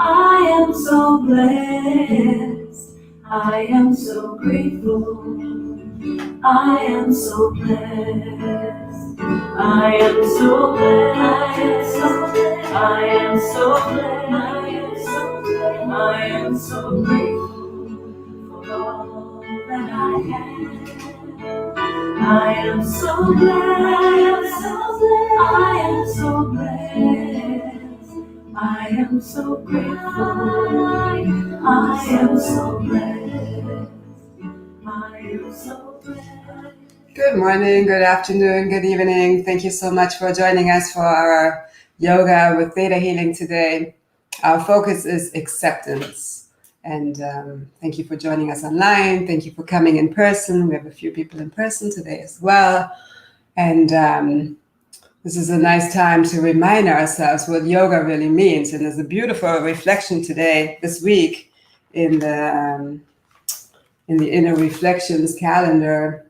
I am so blessed. I am so grateful. I am so blessed. I am so blessed. I am so blessed. I am so blessed. I am so grateful for all that I have. I am so blessed. I am so blessed. I am so grateful. I am so blessed. I am so blessed. Good morning, good afternoon, good evening. Thank you so much for joining us for our yoga with ThetaHealing today. Our focus is acceptance. And thank you for joining us online. Thank you for coming in person. We have a few people in person today as well. And this is a nice time to remind ourselves what yoga really means. And there's a beautiful reflection today, this week, in the Inner Reflections calendar.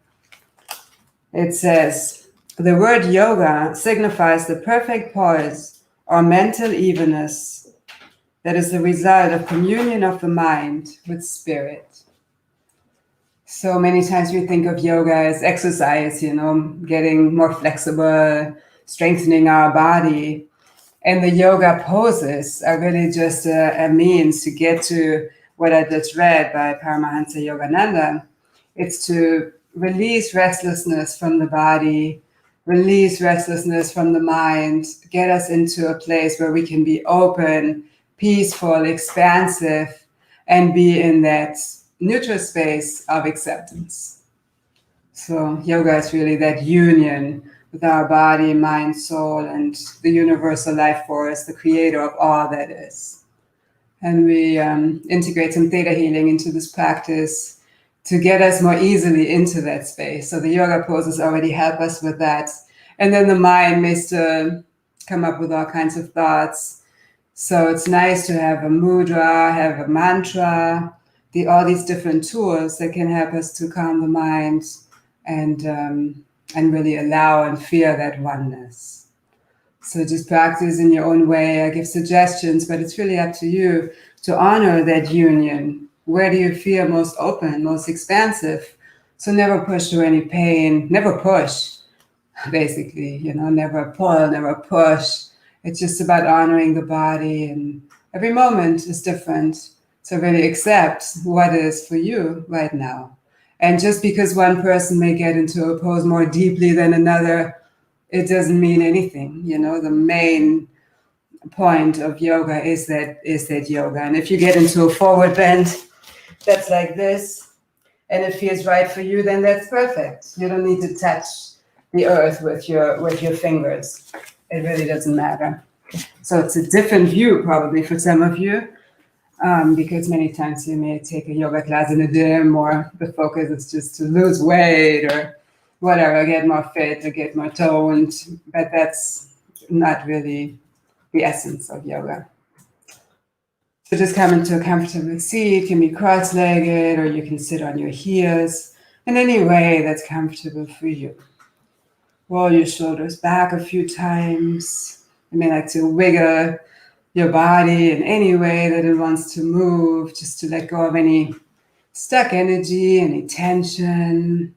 It says, the word yoga signifies the perfect poise or mental evenness that is the result of communion of the mind with spirit. So many times we think of yoga as exercise, getting more flexible, strengthening our body. And the yoga poses are really just a means to get to what I just read by Paramahansa Yogananda. It's to release restlessness from the body, release restlessness from the mind, get us into a place where we can be open, peaceful, expansive, and be in that neutral space of acceptance. So yoga is really that union with our body, mind, soul, and the universal life force, the creator of all that is. And we integrate some theta healing into this practice to get us more easily into that space. So the yoga poses already help us with that. And then the mind may still come up with all kinds of thoughts. So it's nice to have a mudra, have a mantra, all these different tools that can help us to calm the mind and really allow and feel that oneness. So just practice in your own way. I give suggestions, but it's really up to you to honor that union. Where do you feel most open, most expansive? So never push through any pain, never push, basically, never pull, never push. It's just about honoring the body, and every moment is different. So really accept what is for you right now. And just because one person may get into a pose more deeply than another, it doesn't mean anything. The main point of yoga is that yoga. And if you get into a forward bend that's like this, and it feels right for you, then that's perfect. You don't need to touch the earth with your fingers. It really doesn't matter. So it's a different view probably for some of you, because many times you may take a yoga class in a gym, or the focus is just to lose weight or whatever, get more fit or get more toned, but that's not really the essence of yoga. So just come into a comfortable seat. It can be cross-legged, or you can sit on your heels in any way that's comfortable for you. Roll your shoulders back a few times. You may like to wiggle your body in any way that it wants to move, just to let go of any stuck energy, any tension.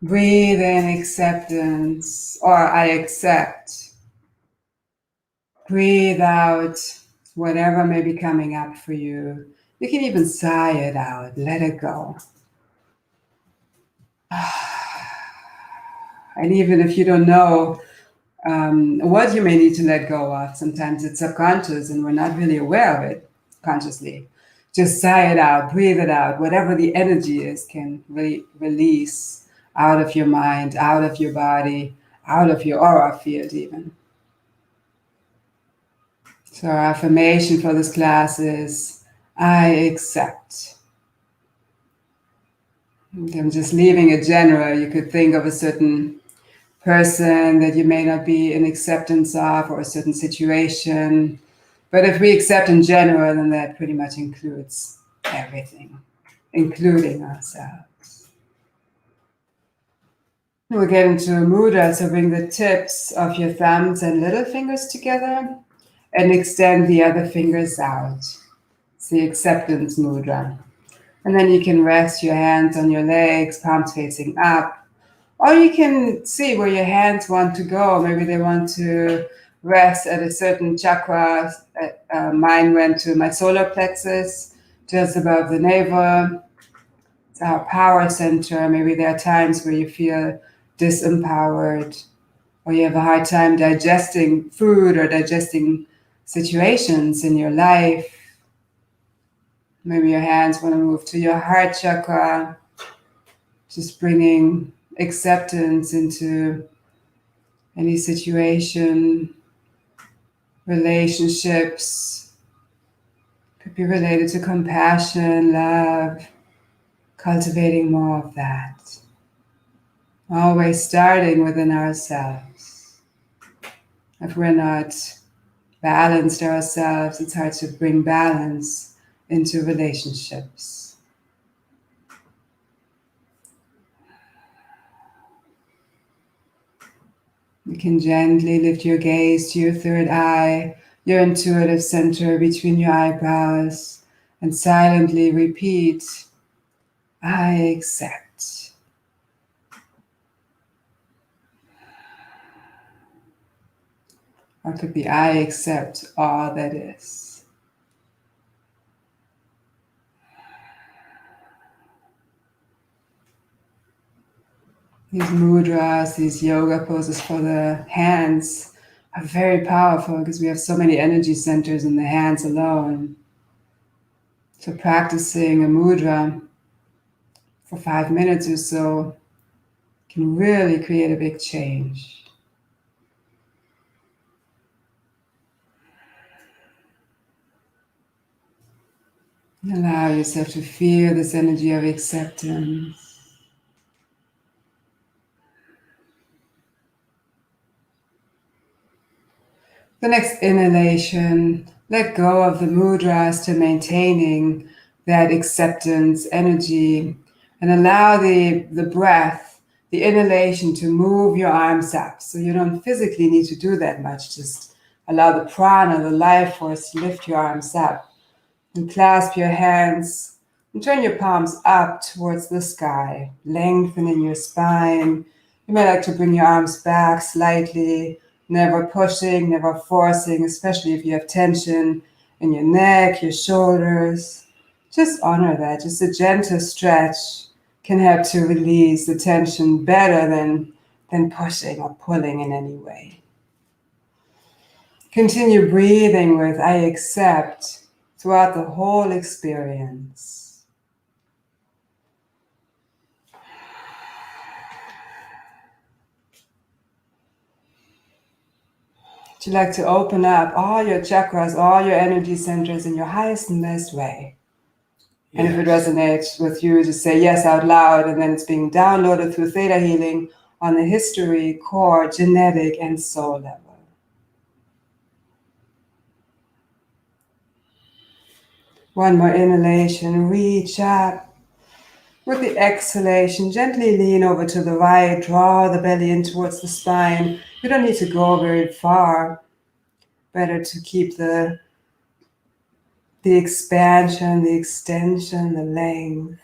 Breathe in acceptance, or I accept. Breathe out whatever may be coming up for you. You can even sigh it out, let it go. And even if you don't know what you may need to let go of, sometimes it's subconscious and we're not really aware of it consciously. Just sigh it out, breathe it out. Whatever the energy is can really release out of your mind, out of your body, out of your aura field even. So our affirmation for this class is, I accept. I'm just leaving it general. You could think of a certain person that you may not be in acceptance of, or a certain situation. But if we accept in general, then that pretty much includes everything, including ourselves. We'll get into a mudra, so bring the tips of your thumbs and little fingers together and extend the other fingers out. It's the acceptance mudra. And then you can rest your hands on your legs, palms facing up. Or you can see where your hands want to go. Maybe they want to rest at a certain chakra. Mine went to my solar plexus, just above the navel. It's our power center. Maybe there are times where you feel disempowered, or you have a hard time digesting food or digesting situations in your life. Maybe your hands want to move to your heart chakra, just bringing acceptance into any situation, relationships. Could be related to compassion, love, cultivating more of that. Always starting within ourselves. If we're not balanced ourselves, it's hard to bring balance into relationships. You can gently lift your gaze to your third eye, your intuitive center between your eyebrows, and silently repeat, I accept. Or it could be, I accept all that is. These mudras, these yoga poses for the hands are very powerful because we have so many energy centers in the hands alone. So practicing a mudra for 5 minutes or so can really create a big change. Allow yourself to feel this energy of acceptance. The next inhalation, let go of the mudras to maintaining that acceptance energy and allow the breath, the inhalation to move your arms up. So you don't physically need to do that much. Just allow the prana, the life force to lift your arms up. And clasp your hands and turn your palms up towards the sky, lengthening your spine. You may like to bring your arms back slightly, never pushing, never forcing, especially if you have tension in your neck, your shoulders. Just honor that. Just a gentle stretch can help to release the tension better than pushing or pulling in any way. Continue breathing with I accept throughout the whole experience. Would you like to open up all your chakras, all your energy centers in your highest and best way? And if it resonates with you, just say yes out loud, and then it's being downloaded through ThetaHealing on the history, core, genetic, and soul level. One more inhalation, reach up. With the exhalation, gently lean over to the right, draw the belly in towards the spine. You don't need to go very far. Better to keep the expansion, the extension, the length.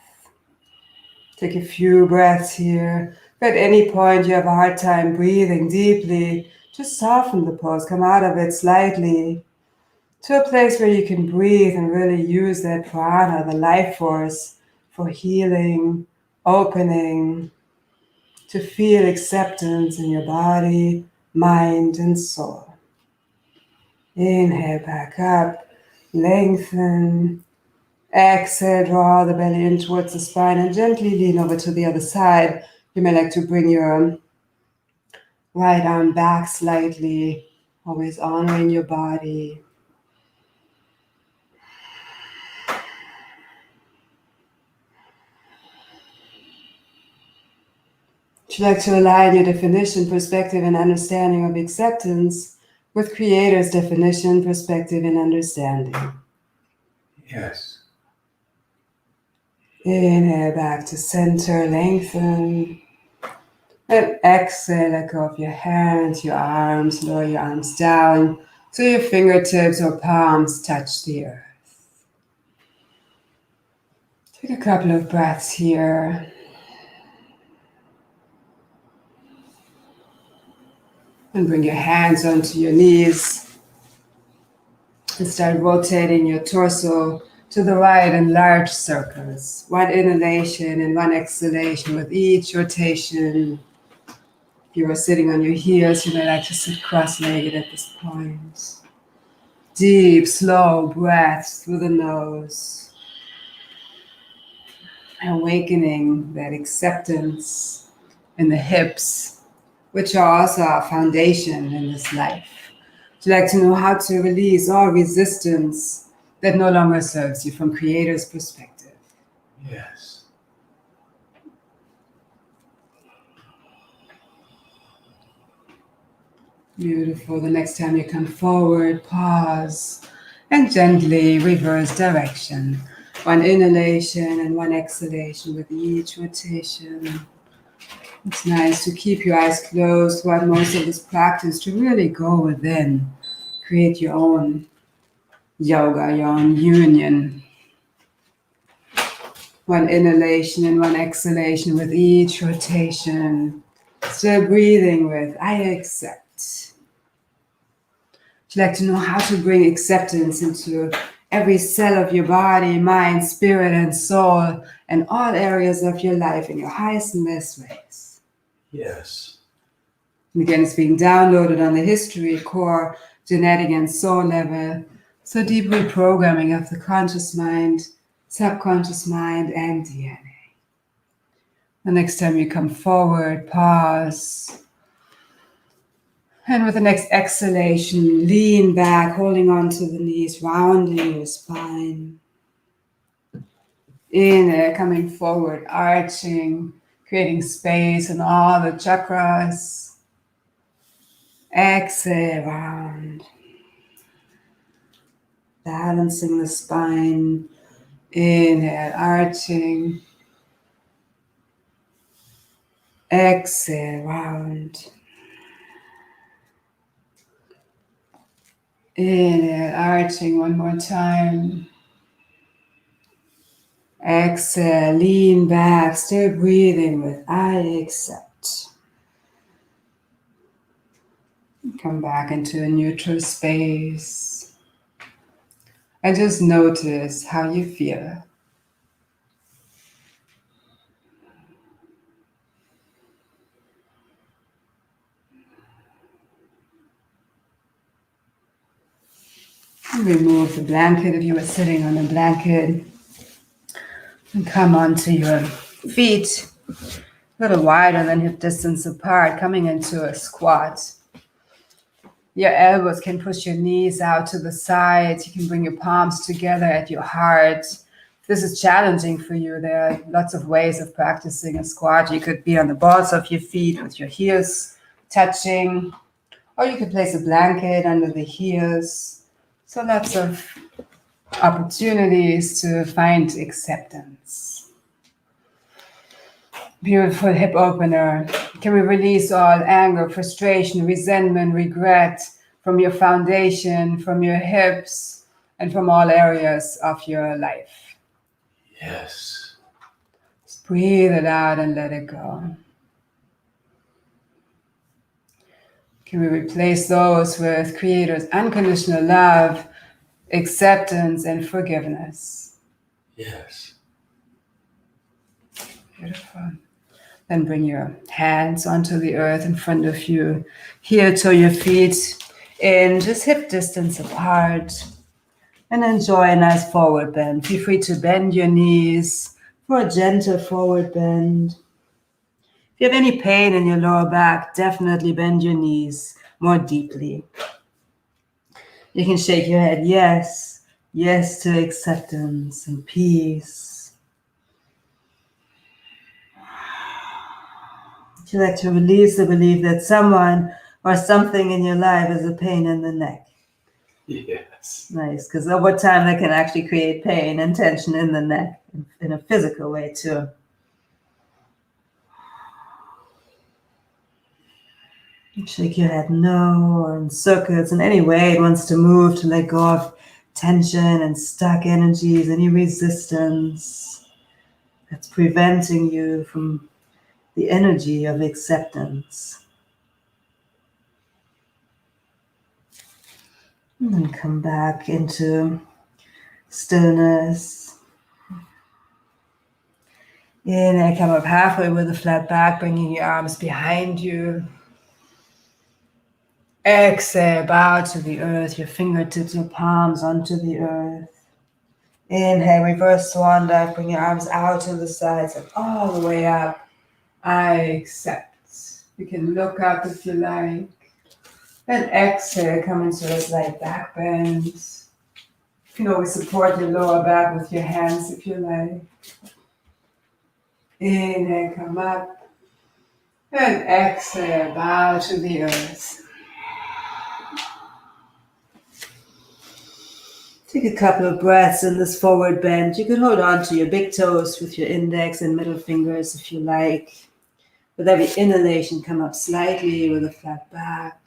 Take a few breaths here. If at any point you have a hard time breathing deeply, just soften the pose. Come out of it slightly to a place where you can breathe and really use that prana, the life force, for healing, opening, to feel acceptance in your body, mind, and soul. Inhale back up, lengthen. Exhale, draw the belly in towards the spine and gently lean over to the other side. You may like to bring your right arm back slightly, always honoring your body. Would you like to align your definition, perspective, and understanding of acceptance with Creator's definition, perspective, and understanding? Yes. Inhale back to center, lengthen. And exhale, let go of your hands, your arms, lower your arms down so your fingertips or palms touch the earth. Take a couple of breaths here. And bring your hands onto your knees. And start rotating your torso to the right in large circles. One inhalation and one exhalation with each rotation. If you are sitting on your heels, you may like to sit cross-legged at this point. Deep, slow breaths through the nose. Awakening that acceptance in the hips, which are also our foundation in this life. Would you like to know how to release all resistance that no longer serves you from Creator's perspective? Yes. Beautiful. The next time you come forward, pause and gently reverse direction. One inhalation and one exhalation with each rotation. It's nice to keep your eyes closed throughout most of this practice to really go within. Create your own yoga, your own union. One inhalation and one exhalation with each rotation. Still breathing with I accept. Would you like to know how to bring acceptance into every cell of your body, mind, spirit, and soul, and all areas of your life in your highest and best ways? Yes. Again, it's being downloaded on the history, core, genetic, and soul level. So deep reprogramming of the conscious mind, subconscious mind, and DNA. The next time you come forward, pause. And with the next exhalation, lean back, holding on to the knees, rounding your spine. Inhale, coming forward, arching, creating space in all the chakras. Exhale, round. Balancing the spine. Inhale, arching. Exhale, round. Inhale, arching one more time. Exhale, lean back, still breathing with I accept. Come back into a neutral space. And just notice how you feel. Remove the blanket if you were sitting on a blanket. And come onto your feet, a little wider than hip distance apart, coming into a squat. Your elbows can push your knees out to the sides. You can bring your palms together at your heart. If this is challenging for you, there are lots of ways of practicing a squat. You could be on the balls of your feet with your heels touching, or you could place a blanket under the heels. So lots of opportunities to find acceptance. Beautiful hip opener. Can we release all anger, frustration, resentment, regret from your foundation, from your hips, and from all areas of your life? Yes. Just breathe it out and let it go. Can we replace those with Creator's unconditional love, acceptance, and forgiveness? Yes. Beautiful. Then bring your hands onto the earth in front of you. Heel to your feet in just hip distance apart. And enjoy a nice forward bend. Feel free to bend your knees for a gentle forward bend. If you have any pain in your lower back, definitely bend your knees more deeply. You can shake your head, yes, yes to acceptance and peace. Would you like to release the belief that someone or something in your life is a pain in the neck? Yes. Nice, because over time that can actually create pain and tension in the neck in a physical way too. Shake your head no, or in circles, in any way it wants to move, to let go of tension and stuck energies, any resistance that's preventing you from the energy of acceptance. And then come back into stillness. Inhale, come up halfway with a flat back, bringing your arms behind you. Exhale, bow to the earth, your fingertips, your palms onto the earth. Inhale, reverse swan dive, bring your arms out to the sides and all the way up. I accept. You can look up if you like. And exhale, come into a slight back bend. You can always support your lower back with your hands if you like. Inhale, come up. And exhale, bow to the earth. Take a couple of breaths in this forward bend. You can hold on to your big toes with your index and middle fingers if you like. With every inhalation, come up slightly with a flat back.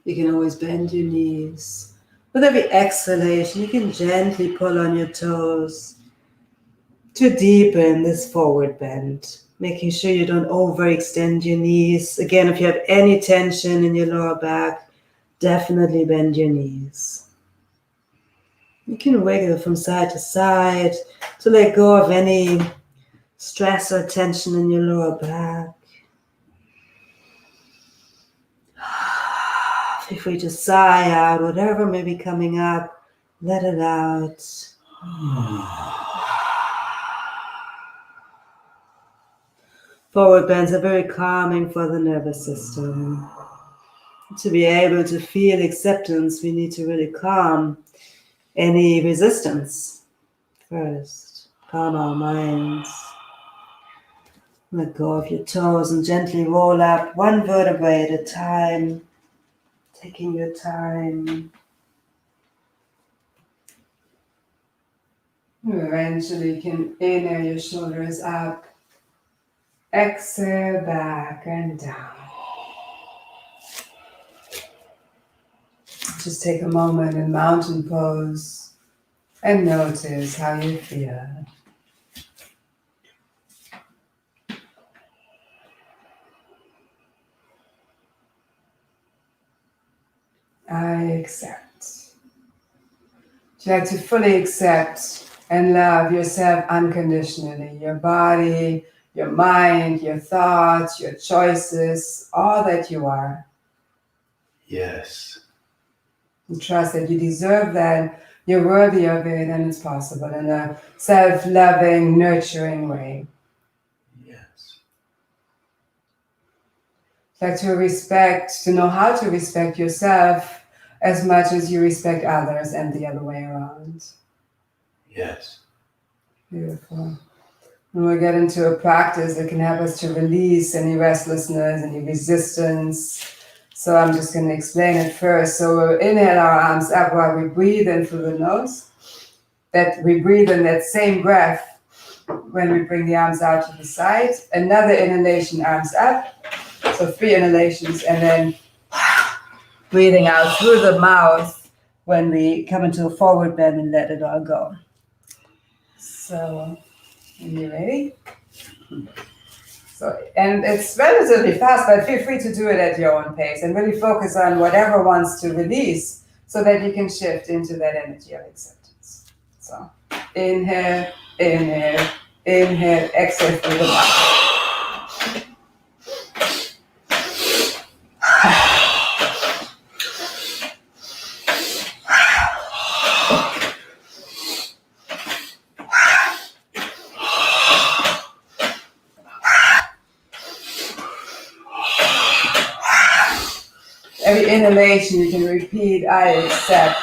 You can always bend your knees. With every exhalation, you can gently pull on your toes to deepen this forward bend, making sure you don't overextend your knees. Again, if you have any tension in your lower back, definitely bend your knees. You can wiggle from side to side to let go of any stress or tension in your lower back. Feel free to sigh out whatever may be coming up. Let it out. Forward bends are very calming for the nervous system. To be able to feel acceptance, we need to really calm any resistance first. Calm our minds. Let go of your toes and gently roll up one vertebrae at a time, taking your time. You eventually can inhale your shoulders up, exhale back and down. Just take a moment in mountain pose and notice how you feel. I accept. You have to fully accept and love yourself unconditionally. Your body, your mind, your thoughts, your choices, all that you are. Yes. And trust that you deserve that, you're worthy of it, and it's possible in a self-loving, nurturing way. Yes. Like to know how to respect yourself as much as you respect others and the other way around. Yes. Beautiful. And we'll get into a practice that can help us to release any restlessness, any resistance. So I'm just going to explain it first. So we'll inhale our arms up while we breathe in through the nose. That we breathe in that same breath when we bring the arms out to the side. Another inhalation, arms up. So 3 inhalations, and then breathing out through the mouth when we come into a forward bend and let it all go. So, are you ready? So, and it's relatively fast, but feel free to do it at your own pace and really focus on whatever wants to release so that you can shift into that energy of acceptance. So, inhale, inhale, inhale, exhale through the mouth. Every inhalation you can repeat, I accept.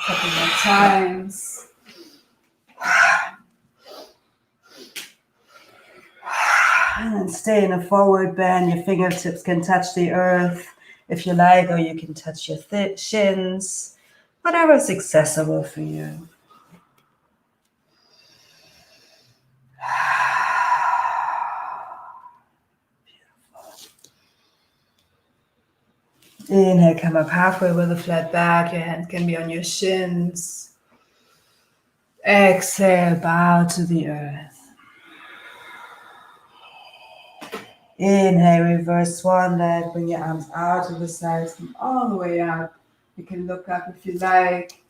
Couple more times. And then stay in a forward bend. Your fingertips can touch the earth if you like, or you can touch your shins, whatever is accessible for you. Inhale, come up halfway with a flat back. Your hand can be on your shins. Exhale, bow to the earth. Inhale, reverse swan dive. Bring your arms out to the sides, come all the way up. You can look up if you like.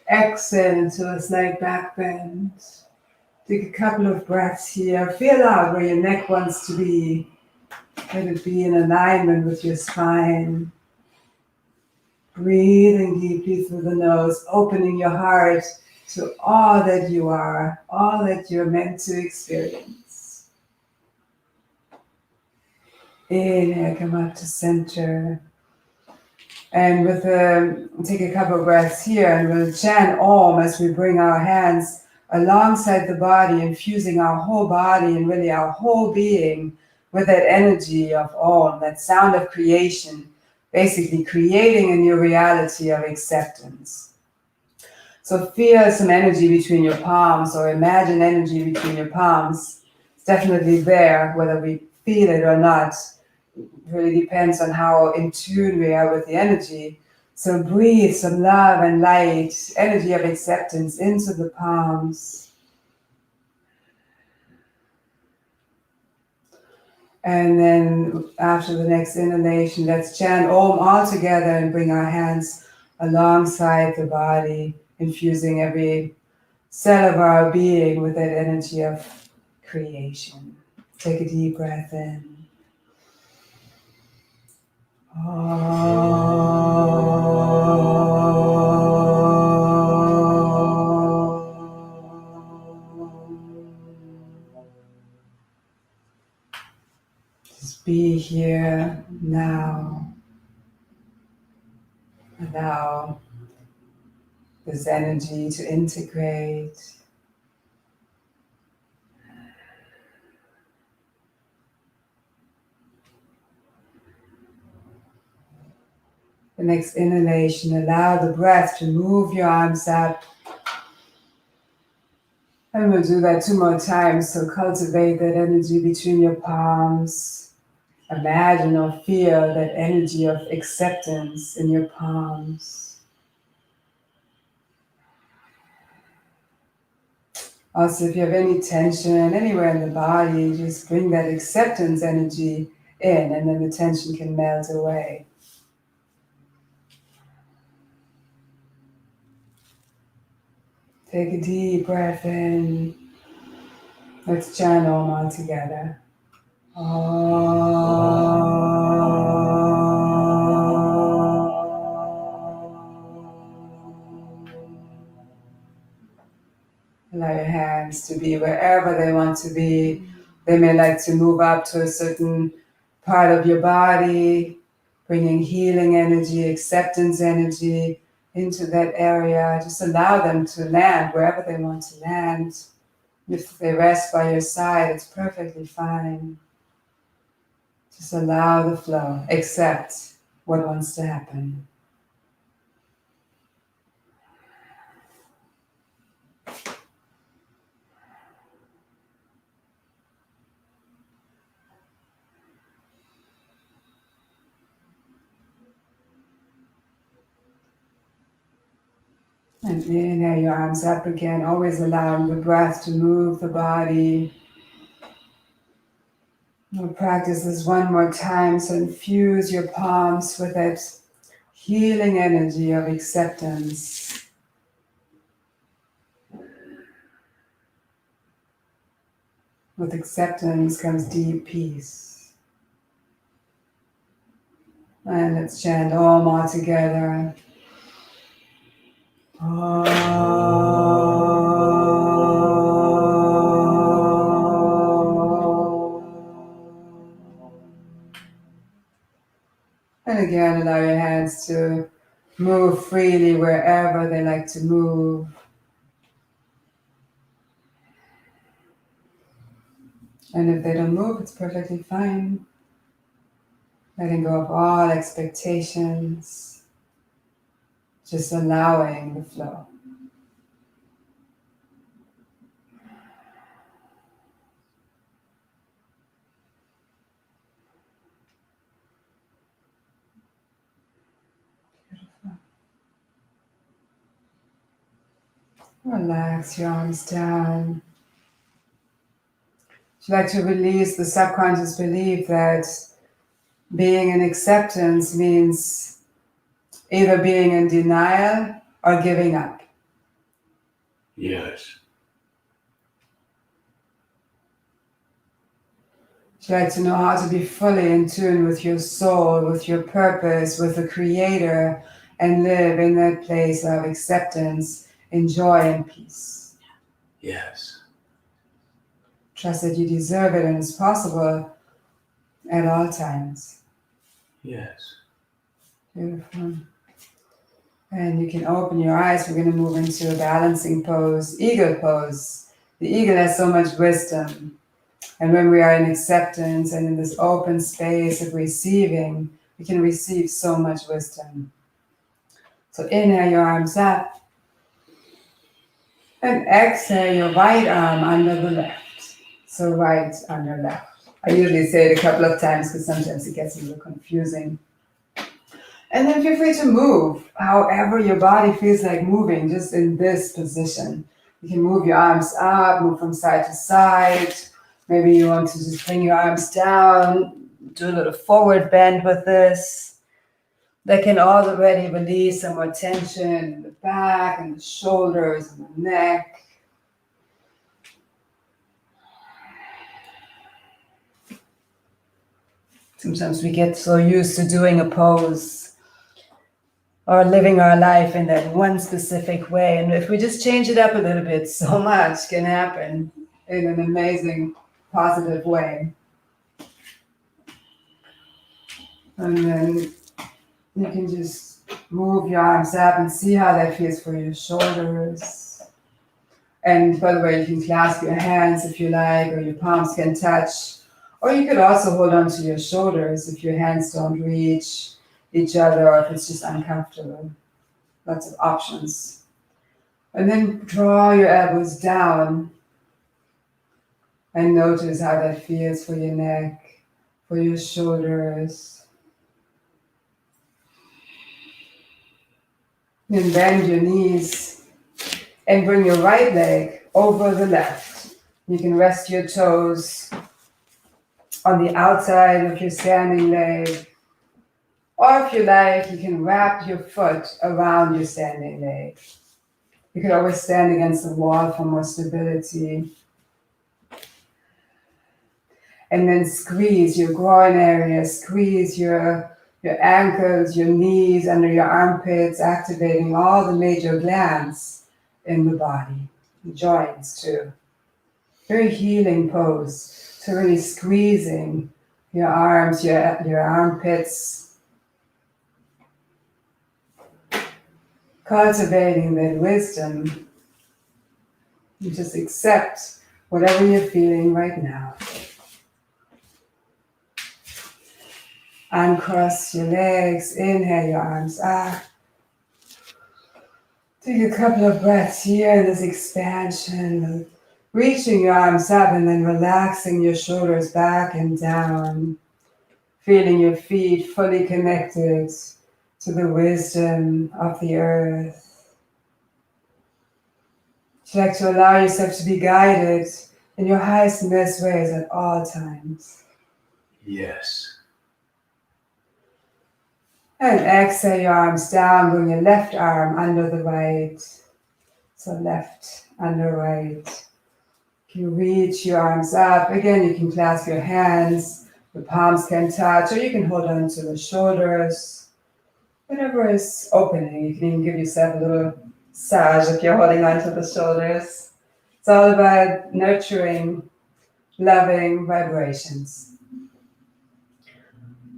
Exhale into a slight back bend. Take a couple of breaths here. Feel out where your neck wants to be. Let it be in alignment with your spine. Breathing deeply through the nose, opening your heart to all that you are, all that you're meant to experience. Inhale, come up to center. And take a couple of breaths here, and we'll chant Om as we bring our hands alongside the body, infusing our whole body and really our whole being with that energy of Om, that sound of creation, basically creating a new reality of acceptance. So feel some energy between your palms, or imagine energy between your palms. It's definitely there, whether we feel it or not. It really depends on how in tune we are with the energy. So breathe some love and light, energy of acceptance into the palms. And then after the next inhalation, let's chant Om all together and bring our hands alongside the body, infusing every cell of our being with that energy of creation. Take a deep breath in. Just be here now. Allow this energy to integrate. The next inhalation, allow the breath to move your arms up. And we'll do that 2 more times. So cultivate that energy between your palms. Imagine or feel that energy of acceptance in your palms. Also, if you have any tension anywhere in the body, just bring that acceptance energy in, and then the tension can melt away. Take a deep breath in. Let's chant Om all together. Allow your hands to be wherever they want to be. They may like to move up to a certain part of your body, bringing healing energy, acceptance energy into that area. Just allow them to land wherever they want to land. If they rest by your side, it's perfectly fine. Just allow the flow. Accept what wants to happen. And inhale your arms up again, always allowing the breath to move the body. We'll practice this 1 more time, so infuse your palms with that healing energy of acceptance. With acceptance comes deep peace. And let's chant Om all together. And again, allow your hands to move freely wherever they like to move. And if they don't move, it's perfectly fine. Letting go of all expectations, just allowing the flow. Relax your arms down. If you like to release the subconscious belief that being in acceptance means either being in denial or giving up. Yes. If you like to know how to be fully in tune with your soul, with your purpose, with the Creator, and live in that place of acceptance, in joy and peace. Yes. Trust that you deserve it and it's possible at all times. Yes. Beautiful. And you can open your eyes. We're going to move into a balancing pose, eagle pose. The eagle has so much wisdom. And when we are in acceptance and in this open space of receiving, we can receive so much wisdom. So inhale your arms up. And exhale your right arm under the left. So right under left. I usually say it a couple of times because sometimes it gets a little confusing. And then feel free to move however your body feels like moving, just in this position. You can move your arms up, move from side to side. Maybe you want to just bring your arms down, do a little forward bend with this. That can already release some more tension in the back and the shoulders and the neck. Sometimes we get so used to doing a pose or living our life in that one specific way. And if we just change it up a little bit, so much can happen in an amazing, positive way. And then you can just move your arms up and see how that feels for your shoulders. And by the way, you can clasp your hands if you like, or your palms can touch. Or you could also hold on to your shoulders if your hands don't reach each other or if it's just uncomfortable. Lots of options. And then draw your elbows down and notice how that feels for your neck, for your shoulders. Then bend your knees and bring your right leg over the left. You can rest your toes on the outside of your standing leg. Or if you like, you can wrap your foot around your standing leg. You could always stand against the wall for more stability. And then squeeze your groin area, squeeze your ankles, your knees, under your armpits, activating all the major glands in the body, the joints too. Very healing pose. So really squeezing your arms, your armpits, cultivating that wisdom. You just accept whatever you're feeling right now. Uncross your legs, inhale your arms up. Take a couple of breaths here in this expansion, reaching your arms up and then relaxing your shoulders back and down, feeling your feet fully connected to the wisdom of the earth. You'd like to allow yourself to be guided in your highest and best ways at all times. Yes. And exhale your arms down, bring your left arm under the right. So left under right. You reach your arms up. Again, you can clasp your hands. The palms can touch, or you can hold on to the shoulders. Whatever is opening. You can even give yourself a little massage if you're holding on to the shoulders. It's all about nurturing, loving vibrations.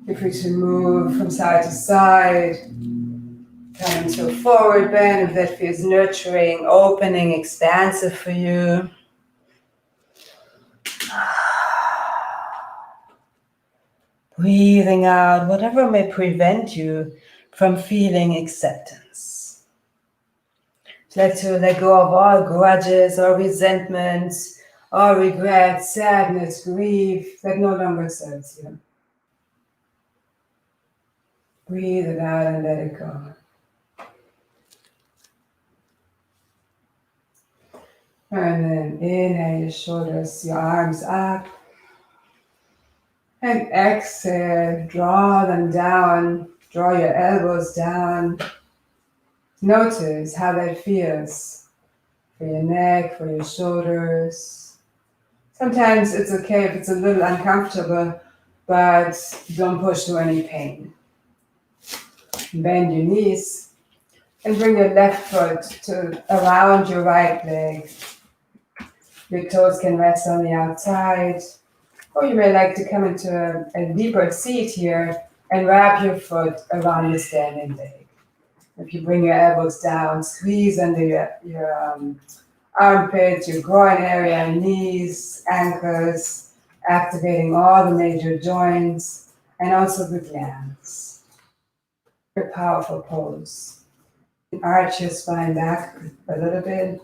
Feel free to move from side to side. Come into a forward bend if that feels nurturing, opening, expansive for you. Breathing out whatever may prevent you from feeling acceptance. Let go of all grudges or resentments or regret, sadness, grief that no longer serves you. Breathe it out and let it go. And then inhale your shoulders, your arms up. And exhale, draw them down, draw your elbows down. Notice how that feels for your neck, for your shoulders. Sometimes it's okay if it's a little uncomfortable, but don't push to any pain. Bend your knees and bring your left foot to around your right leg. Your toes can rest on the outside, or you may like to come into a deeper seat here and wrap your foot around the standing leg. If you bring your elbows down, squeeze under your armpits, your groin area, knees, ankles, activating all the major joints and also the glands. Very powerful pose. Arch your spine back a little bit.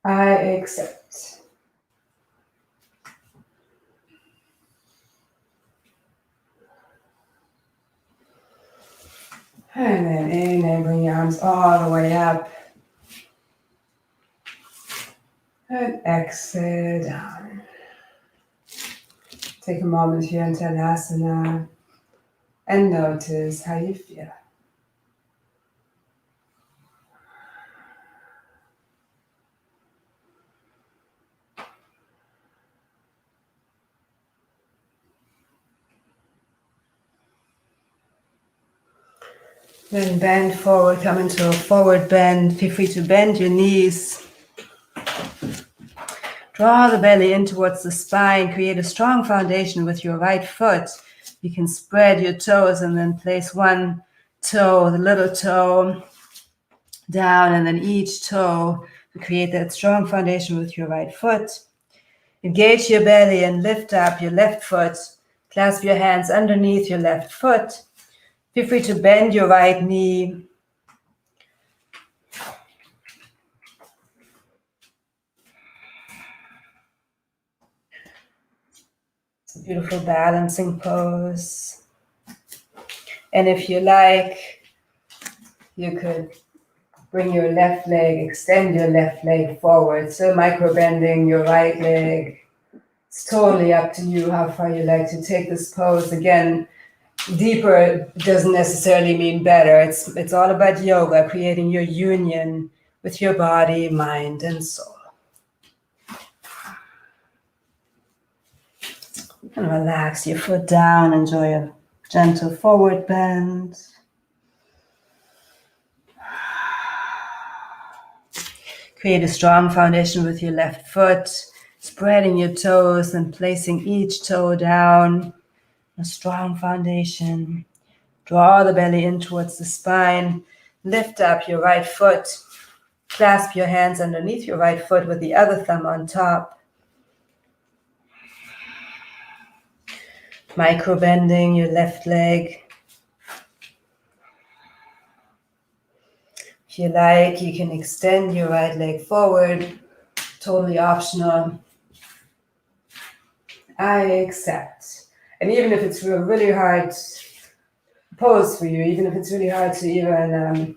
I accept. And then inhale, bring your arms all the way up. And exhale down. Take a moment here in ThetaHealing and notice how you feel. Then bend forward, come into a forward bend. Feel free to bend your knees. Draw the belly in towards the spine. Create a strong foundation with your right foot. You can spread your toes and then place one toe, the little toe, down, and then each toe to create that strong foundation with your right foot. Engage your belly and lift up your left foot. Clasp your hands underneath your left foot. Feel free to bend your right knee. It's a beautiful balancing pose. And if you like, you could bring your left leg, extend your left leg forward. So micro bending your right leg. It's totally up to you how far you like to take this pose. Again, deeper doesn't necessarily mean better. It's all about yoga, creating your union with your body, mind, and soul. And relax your foot down. Enjoy a gentle forward bend. Create a strong foundation with your left foot, spreading your toes and placing each toe down. A strong foundation. Draw the belly in towards the spine. Lift up your right foot. Clasp your hands underneath your right foot with the other thumb on top. Micro bending your left leg. If you like, you can extend your right leg forward. Totally optional. I accept. And even if it's a really hard pose for you, even if it's really hard to even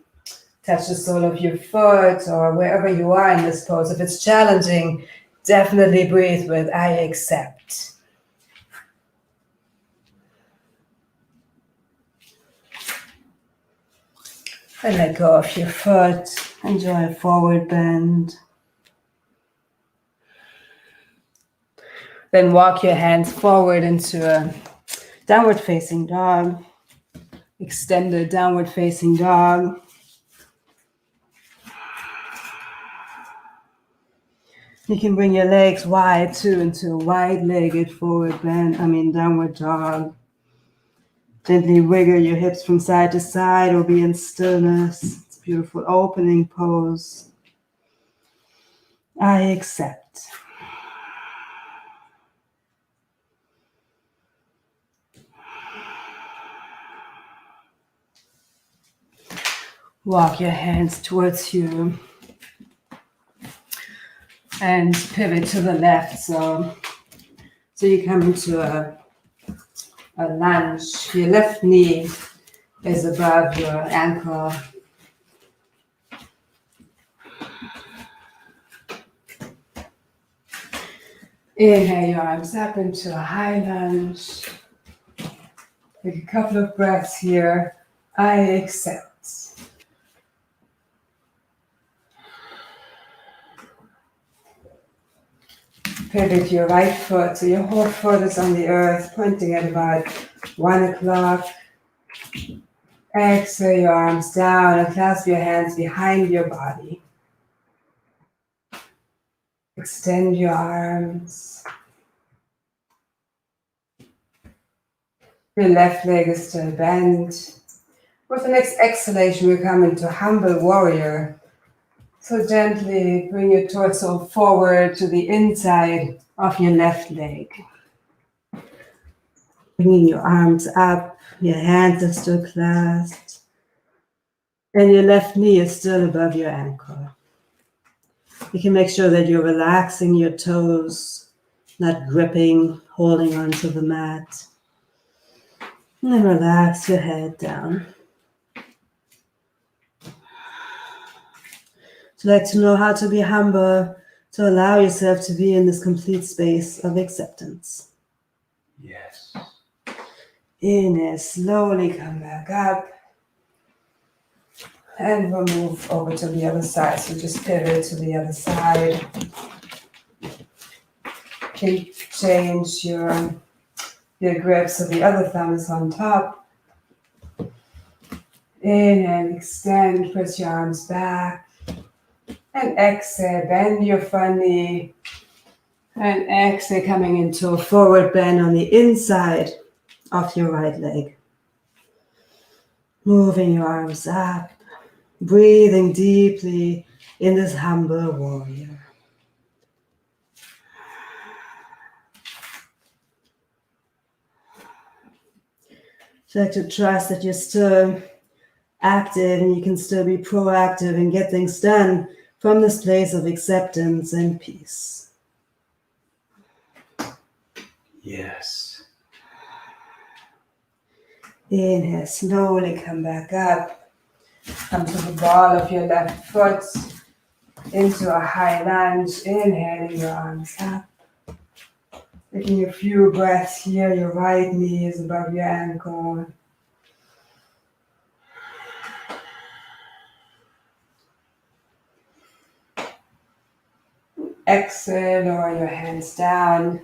touch the sole of your foot or wherever you are in this pose, if it's challenging, definitely breathe with I accept. And let go of your foot. Enjoy a forward bend. Then walk your hands forward into a downward facing dog. Extended downward facing dog. You can bring your legs wide too into a wide-legged forward bend, downward dog. Gently wiggle your hips from side to side or be in stillness. It's a beautiful opening pose. I accept. Walk your hands towards you and pivot to the left. So you come into a lunge. Your left knee is above your ankle. Inhale your arms up into a high lunge. Take a couple of breaths here. I accept. Pivot your right foot, so your whole foot is on the earth, pointing at about 1 o'clock. Exhale your arms down and clasp your hands behind your body. Extend your arms. Your left leg is still bent. With the next exhalation, we come into humble warrior. So gently bring your torso forward to the inside of your left leg. Bringing your arms up, your hands are still clasped, and your left knee is still above your ankle. You can make sure that you're relaxing your toes, not gripping, holding onto the mat. And then relax your head down. So like to know how to be humble, to allow yourself to be in this complete space of acceptance. Yes. Inhale, slowly come back up. And we'll move over to the other side. So just pivot to the other side. You can change your grip so the other thumb is on top. Inhale, extend, press your arms back. And exhale, bend your front knee. And exhale, coming into a forward bend on the inside of your right leg. Moving your arms up. Breathing deeply in this humble warrior. So like to trust that you're still active and you can still be proactive and get things done from this place of acceptance and peace. Yes. Inhale, slowly come back up. Come to the ball of your left foot into a high lunge. Inhaling your arms up. Taking a few breaths here. Your right knee is above your ankle. Exhale, lower your hands down.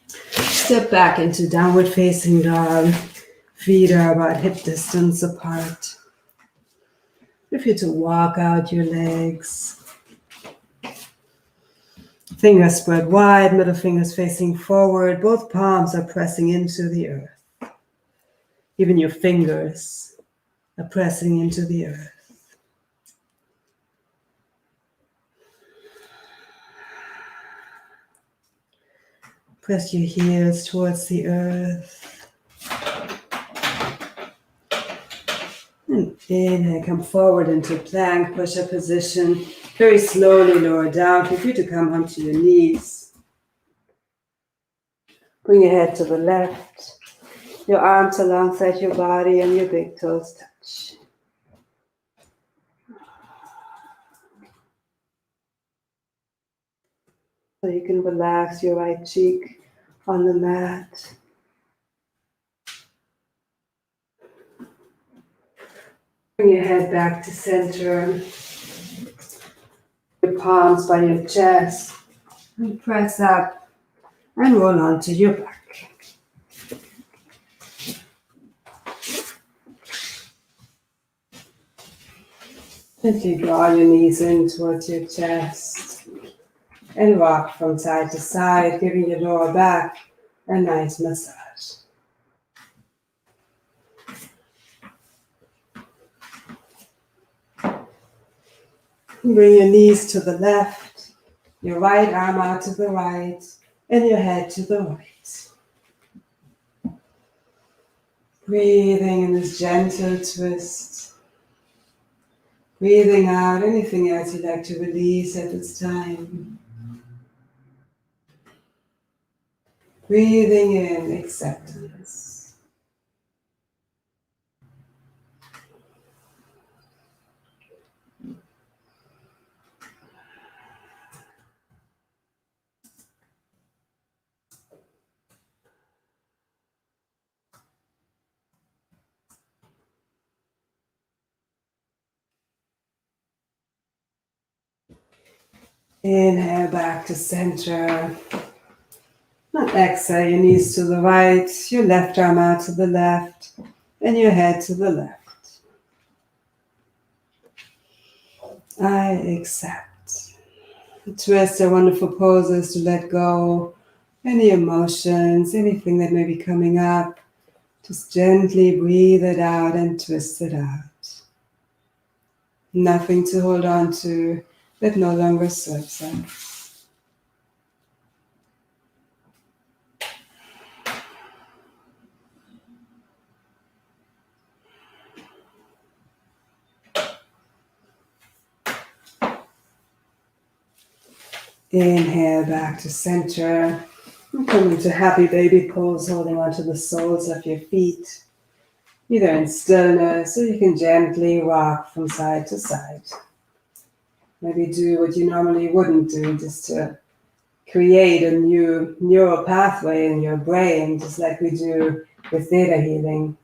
Step back into downward facing dog. Feet are about hip distance apart. If you're to walk out your legs. Fingers spread wide, middle fingers facing forward. Both palms are pressing into the earth. Even your fingers are pressing into the earth. Press your heels towards the earth. And inhale, come forward into plank, push-up position. Very slowly lower down. Feel free to come onto your knees. Bring your head to the left. Your arms alongside your body and your big toes touch. So you can relax your right cheek on the mat. Bring your head back to center. Your palms by your chest. And press up and roll onto your back. Gently draw your knees in towards your chest and rock from side to side, giving your lower back a nice massage. Bring your knees to the left, your right arm out to the right, and your head to the right. Breathing in this gentle twist. Breathing out anything else you'd like to release at this time. Breathing in acceptance. Inhale back to center. Now exhale your knees to the right, your left arm out to the left, and your head to the left. I accept. Twist are wonderful poses to let go any emotions, anything that may be coming up. Just gently breathe it out and twist it out. Nothing to hold on to that no longer serves us. Inhale back to center. And come into happy baby pose, holding onto the soles of your feet, either in stillness or you can gently rock from side to side. Maybe do what you normally wouldn't do, just to create a new neural pathway in your brain, just like we do with theta healing,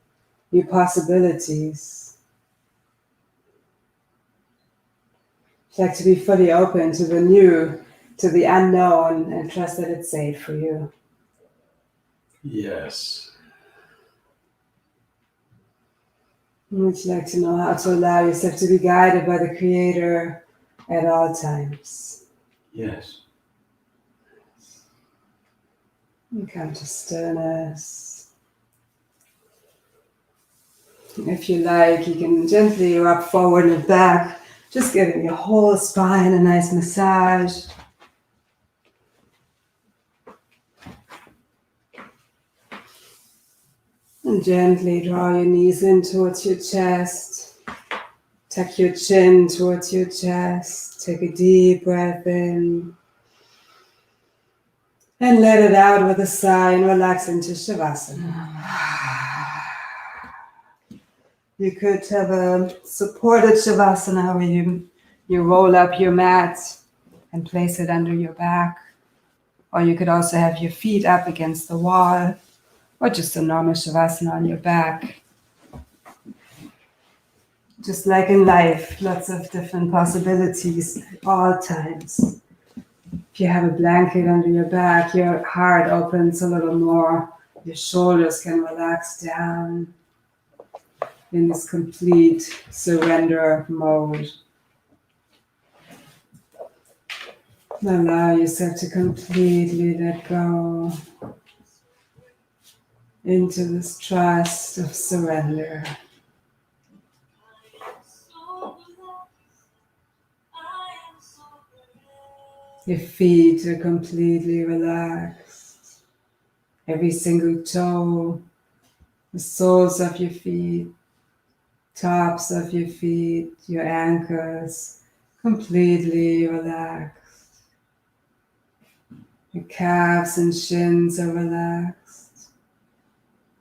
new possibilities. It's like to be fully open to the new, to the unknown, and trust that it's safe for you. Yes. Would you like to know how to allow yourself to be guided by the Creator at all times? Yes. And come to stillness. If you like, you can gently rock forward and back, just giving your whole spine a nice massage. And gently draw your knees in towards your chest. Tuck your chin towards your chest. Take a deep breath in. And let it out with a sigh and relax into Shavasana. You could have a supported Shavasana where you roll up your mat and place it under your back. Or you could also have your feet up against the wall, or just a normal Shavasana on your back. Just like in life, lots of different possibilities at all times. If you have a blanket under your back, your heart opens a little more. Your shoulders can relax down in this complete surrender mode. Allow yourself to completely let go into this trust of surrender. Your feet are completely relaxed. Every single toe, the soles of your feet, tops of your feet, your ankles, completely relaxed. Your calves and shins are relaxed.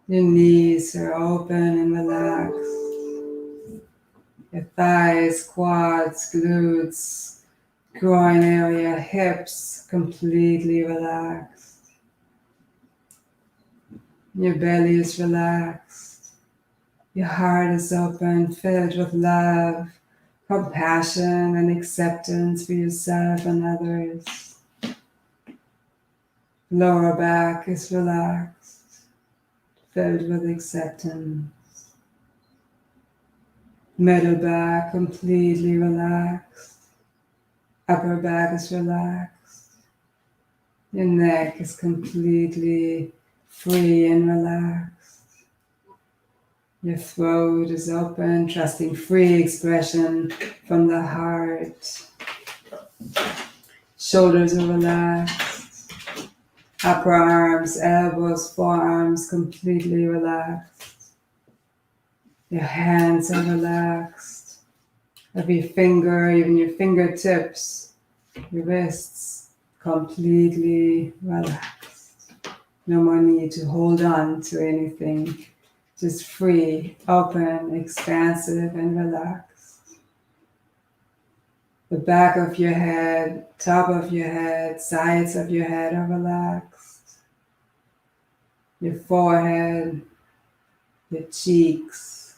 Your knees are open and relaxed. Your thighs, quads, glutes, groin area, hips, completely relaxed. Your belly is relaxed. Your heart is open, filled with love, compassion, and acceptance for yourself and others. Lower back is relaxed, filled with acceptance. Middle back completely relaxed. Upper back is relaxed. Your neck is completely free and relaxed. Your throat is open, trusting free expression from the heart. Shoulders are relaxed. Upper arms, elbows, forearms completely relaxed. Your hands are relaxed. Every finger, even your fingertips, your wrists, completely relaxed. No more need to hold on to anything. Just free, open, expansive, and relaxed. The back of your head, top of your head, sides of your head are relaxed. Your forehead, your cheeks,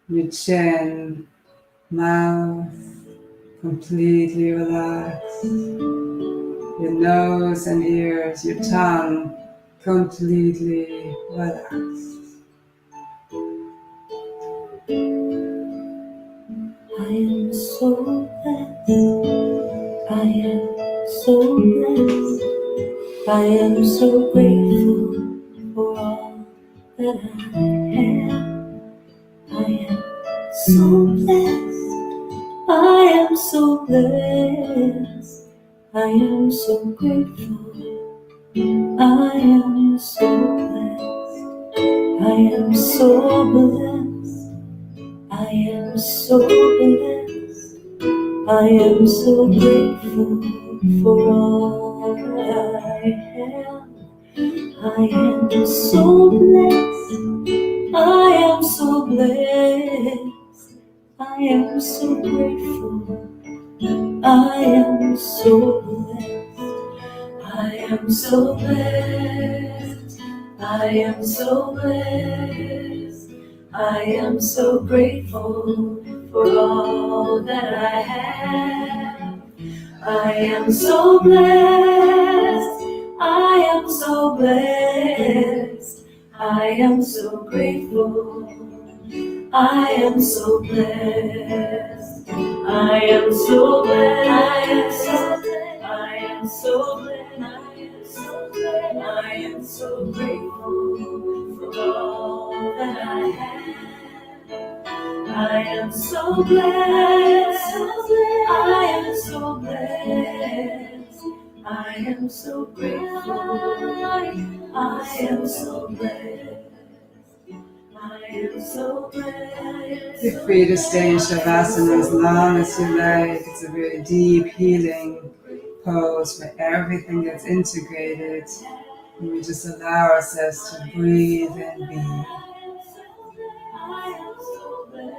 your chin, mouth, completely relaxed. Your nose and ears, your tongue, completely relaxed. I am so blessed. I am so blessed. I am so grateful for all that I have. I am so blessed. I am so blessed. I am so grateful. I am so blessed. I am so blessed. I am so blessed. I am so grateful for all that I have. I am so blessed. I am so blessed. I am so grateful. I am so blessed. I am so blessed. I am so blessed. I am so grateful for all that I have. I am so blessed. I am so blessed. I am so grateful. I am so blessed. I am so blessed. I am so blessed. I am so blessed. I am so grateful for all that I have. I am so blessed. I am so blessed. I am so grateful. I am so blessed. I am so blessed. Feel free to stay in Shavasana as long as you like. It's a very deep healing pose where everything gets integrated. And we just allow ourselves to breathe and be. I am so blessed.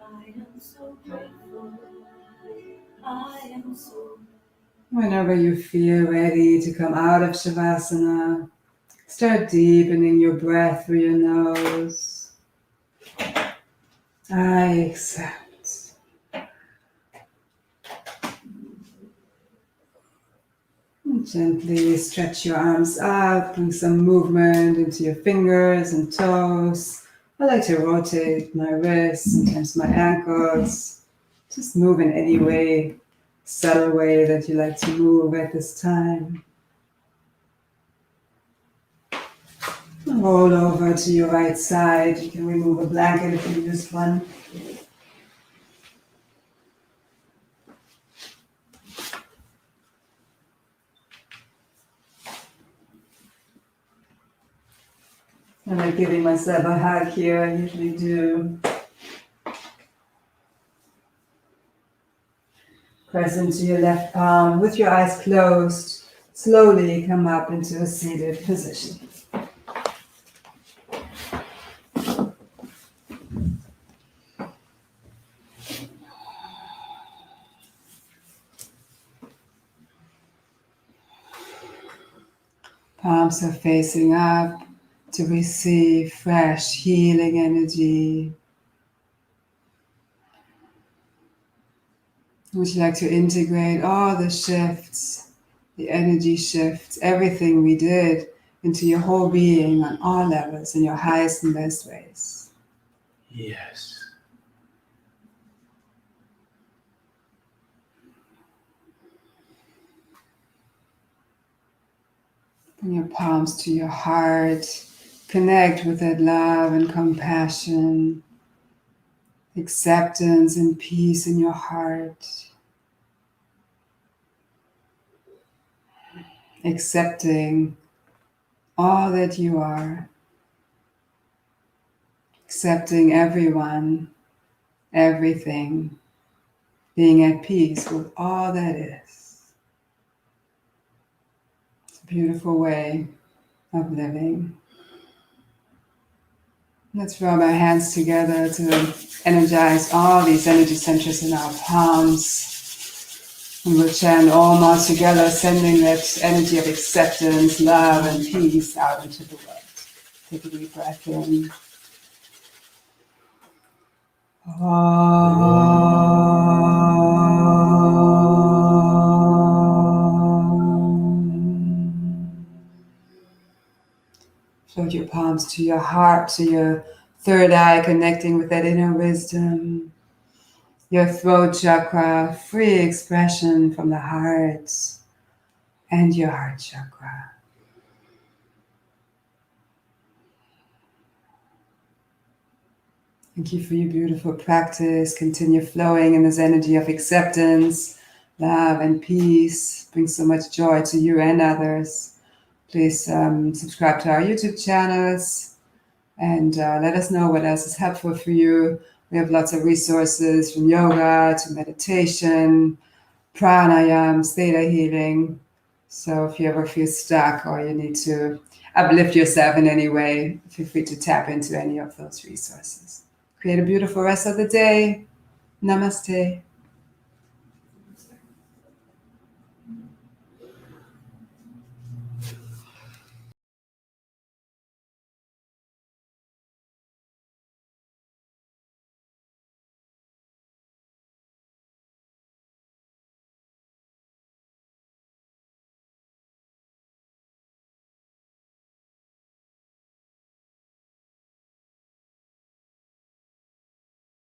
I am so grateful. I am so. Whenever you feel ready to come out of Shavasana, start deepening your breath through your nose. I accept. And gently stretch your arms up, bring some movement into your fingers and toes. I like to rotate my wrists, sometimes my ankles. Just move in any way, subtle way that you like to move at this time. Roll over to your right side. You can remove a blanket if you used one. I like giving myself a hug here. I usually do. Press into your left palm with your eyes closed. Slowly come up into a seated position. Palms are facing up to receive fresh healing energy. Would you like to integrate all the shifts, the energy shifts, everything we did into your whole being on all levels in your highest and best ways? Yes. Bring your palms to your heart. Connect with that love and compassion, acceptance and peace in your heart. Accepting all that you are. Accepting everyone everything, being at peace with all that is. It's a beautiful way of living. Let's rub our hands together to energize all these energy centers in our palms. And we'll chant Om all together, sending that energy of acceptance, love, and peace out into the world. Take a deep breath in. Float your palms to your heart, to your third eye, connecting with that inner wisdom. Your throat chakra, free expression from the heart, and your heart chakra. Thank you for your beautiful practice. Continue flowing in this energy of acceptance, love, and peace. Brings so much joy to you and others. Please subscribe to our YouTube channels and let us know what else is helpful for you. We have lots of resources from yoga to meditation, pranayams, theta healing. So if you ever feel stuck or you need to uplift yourself in any way, feel free to tap into any of those resources. Create a beautiful rest of the day. Namaste.